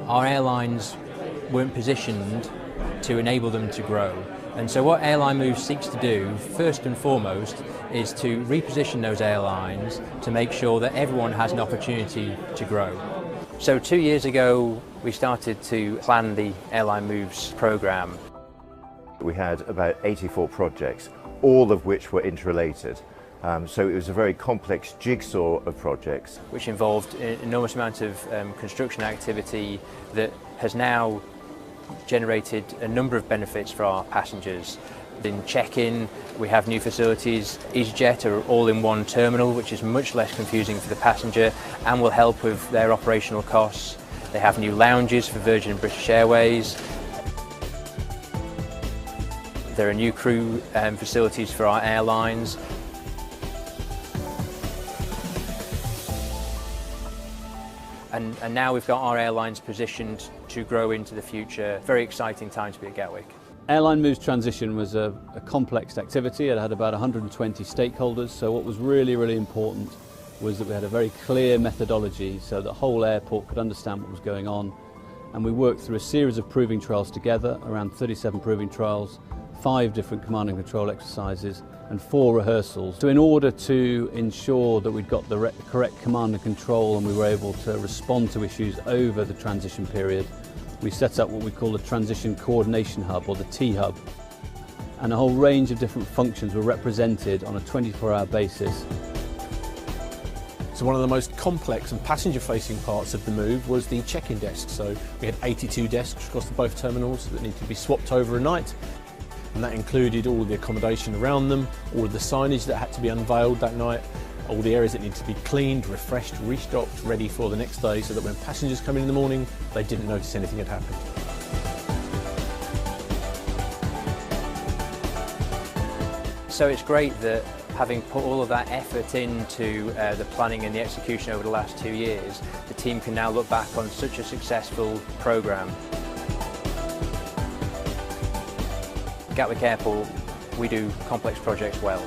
our airlines weren't positioned to enable them to grow. And so what Airline Moves seeks to do, first and foremost, is to reposition those airlines to make sure that everyone has an opportunity to grow. So 2 years ago, we started to plan the Airline Moves programme. We had about 84 projects, all of which were interrelated. So it was a very complex jigsaw of projects. Which involved an enormous amount of construction activity that has now generated a number of benefits for our passengers. In check-in, we have new facilities. easyJet are all in one terminal, which is much less confusing for the passenger and will help with their operational costs. They have new lounges for Virgin and British Airways. There are new crew facilities for our airlines. And now we've got our airlines positioned to grow into the future. Very exciting time to be at Gatwick. Airline Moves transition was a complex activity. It had about 120 stakeholders, so what was really important was that we had a very clear methodology so the whole airport could understand what was going on. And we worked through a series of proving trials together, around 37 proving trials, 5 different command and control exercises and 4 rehearsals. So in order to ensure that we'd got the correct command and control and we were able to respond to issues over the transition period, we set up what we call the Transition Coordination Hub, or the T-Hub. And a whole range of different functions were represented on a 24-hour basis. So one of the most complex and passenger-facing parts of the move was the check-in desk. So we had 82 desks across both terminals that needed to be swapped over a night. And that included all the accommodation around them, all of the signage that had to be unveiled that night, all the areas that needed to be cleaned, refreshed, restocked, ready for the next day, so that when passengers come in the morning, they didn't notice anything had happened. So it's great that having put all of that effort into the planning and the execution over the last 2 years, the team can now look back on such a successful programme. Gatwick Airport, we do complex projects well.